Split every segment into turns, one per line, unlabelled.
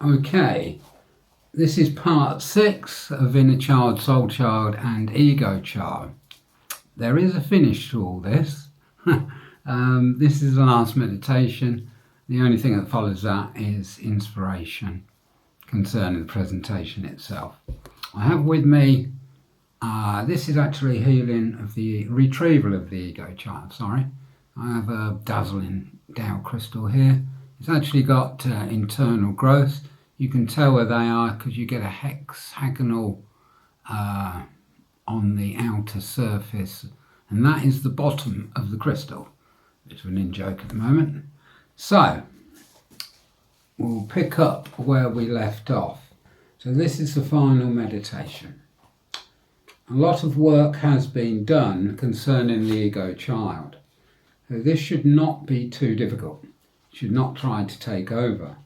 Okay, this is part 6 of Inner Child, Soul Child and Ego Child. There is a finish to all this. This is the last meditation. The only thing that follows that is inspiration concerning the presentation itself. I have with me, this is actually healing of the retrieval of the ego child, sorry. I have a dazzling Tao crystal here. It's actually got internal growth. You can tell where they are because you get a hexagonal on the outer surface, and that is the bottom of the crystal. Bit of an in-joke at the moment. So, we'll pick up where we left off. So this is the final meditation. A lot of work has been done concerning the ego child. So this should not be too difficult. You should not try to take over.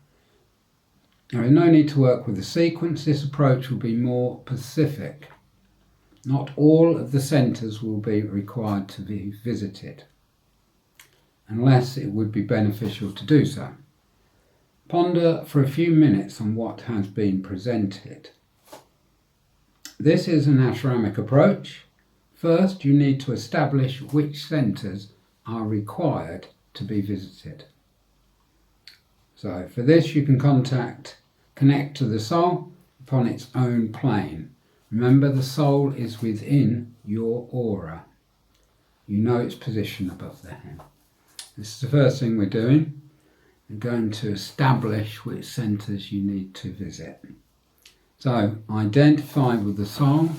There is no need to work with a sequence. This approach will be more specific. Not all of the centres will be required to be visited, unless it would be beneficial to do so. Ponder for a few minutes on what has been presented. This is an ashramic approach. First, you need to establish which centres are required to be visited. So for this, you can connect to the soul upon its own plane. Remember, the soul is within your aura. You know its position above the head. This is the first thing we're doing. We're going to establish which centres you need to visit. So identify with the soul,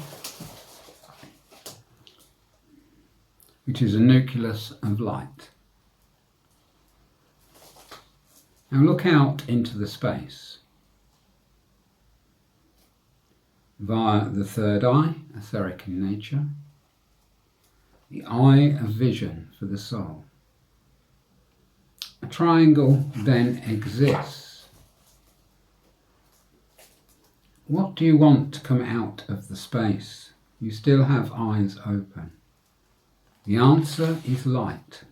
which is a nucleus of light. Now look out into the space via the third eye, etheric in nature, the eye of vision for the soul. A triangle then exists. What do you want to come out of the space? You still have eyes open. The answer is light.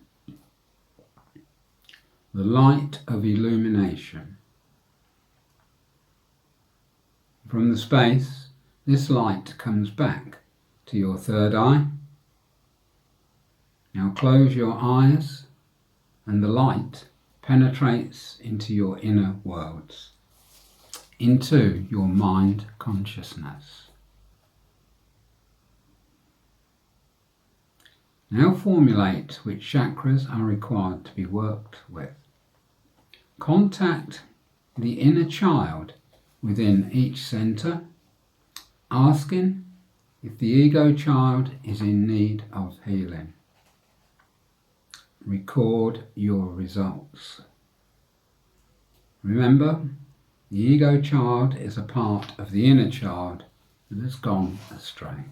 The light of illumination. From the space, this light comes back to your third eye. Now close your eyes and the light penetrates into your inner worlds, into your mind consciousness. Now formulate which chakras are required to be worked with. Contact the inner child within each centre, asking if the ego child is in need of healing. Record your results. Remember, the ego child is a part of the inner child that has gone astray.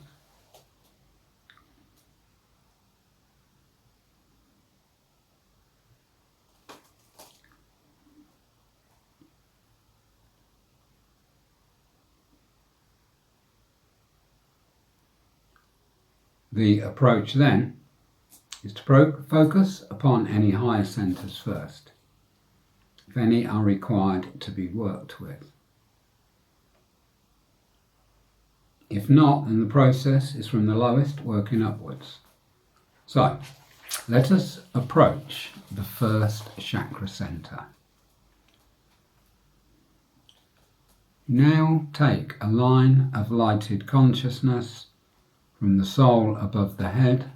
The approach then is to focus upon any higher centres first, if any are required to be worked with. If not, then the process is from the lowest working upwards. So, let us approach the first chakra centre. Now take a line of lighted consciousness from the soul above the head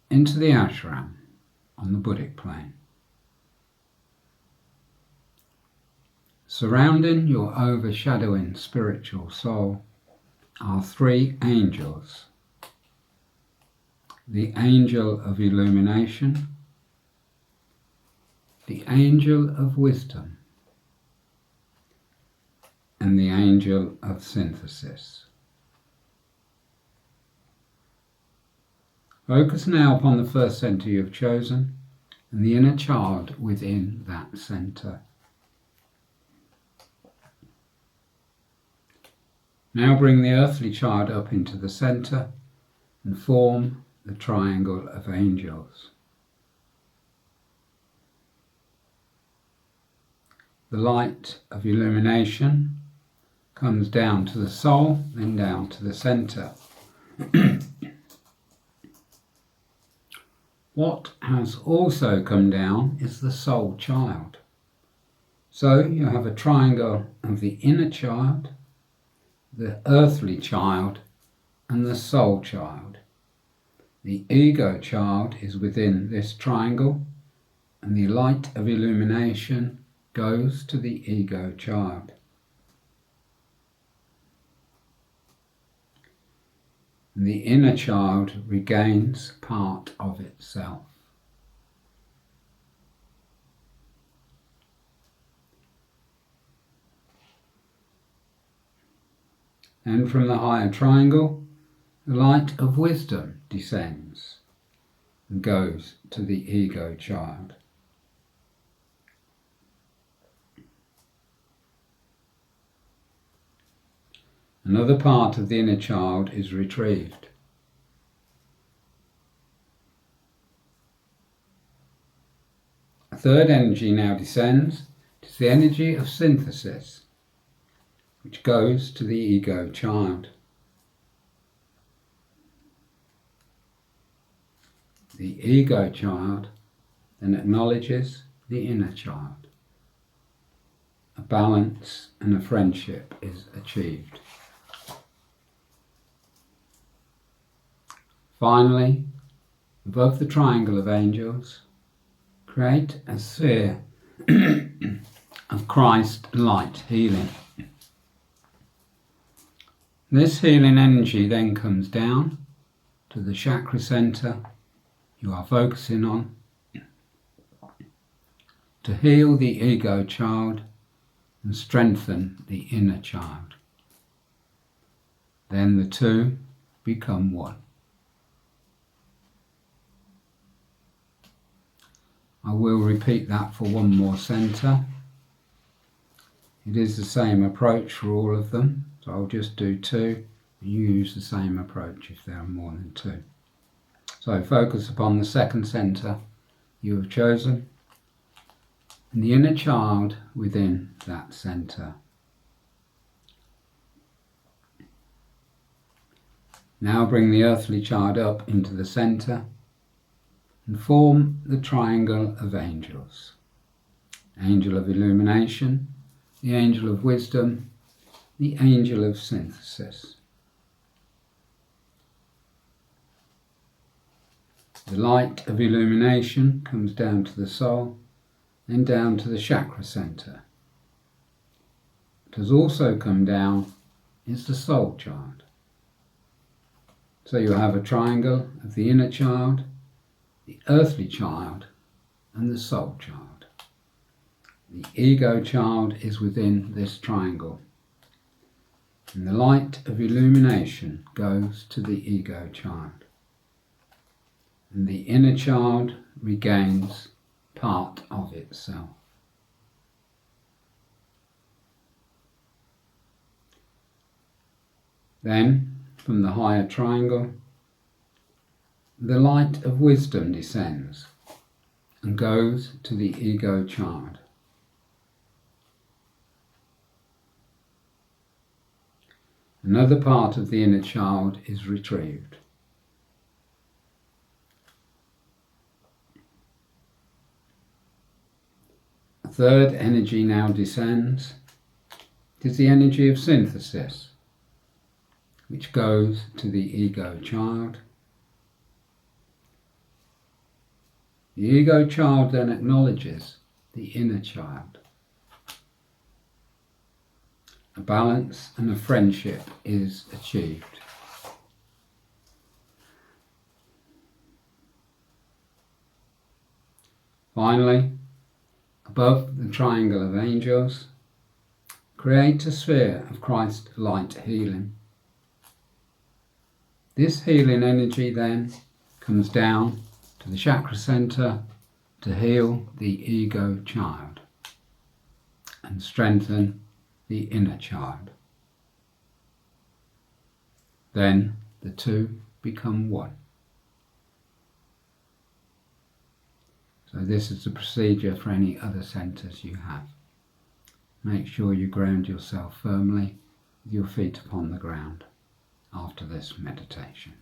into the ashram on the Buddhic plane. Surrounding your overshadowing spiritual soul are 3 angels. The angel of illumination, the angel of wisdom, and the angel of synthesis. Focus now upon the first centre you have chosen and the inner child within that centre. Now bring the earthly child up into the centre and form the triangle of angels. the light of illumination comes down to the soul, then down to the center. What has also come down is the soul child. So you have a triangle of the inner child, the earthly child, and the soul child. The ego child is within this triangle, and the light of illumination goes to the ego child. And the inner child regains part of itself. And from the higher triangle, the light of wisdom descends and goes to the ego child. Another part of the inner child is retrieved. A third energy now descends. It is the energy of synthesis, which goes to the ego child. The ego child then acknowledges the inner child. A balance and a friendship is achieved. Finally, above the triangle of angels, create a sphere of Christ light healing. This healing energy then comes down to the chakra center you are focusing on to heal the ego child and strengthen the inner child. Then the two become one. I will repeat that for one more center. It is the same approach for all of them, so I'll just do two. You use the same approach if there are more than two. So focus upon the second center you have chosen and the inner child within that center. Now bring the earthly child up into the center and form the triangle of angels. Angel of illumination, the angel of wisdom, the angel of synthesis. The light of illumination comes down to the soul, then down to the chakra center. What has also come down is the soul child. So you have a triangle of the inner child, the earthly child, and the soul child. The ego child is within this triangle, and the light of illumination goes to the ego child, and the inner child regains part of itself. Then, from the higher triangle, the light of wisdom descends and goes to the ego child. Another part of the inner child is retrieved. A third energy now descends. It is the energy of synthesis, which goes to the ego child. The ego child then acknowledges the inner child. A balance and a friendship is achieved. Finally, above the triangle of angels, create a sphere of Christ light healing. This healing energy then comes down to the chakra center to heal the ego child and strengthen the inner child. Then the two become one. So this is the procedure for any other centers you have. Make sure you ground yourself firmly with your feet upon the ground after this meditation.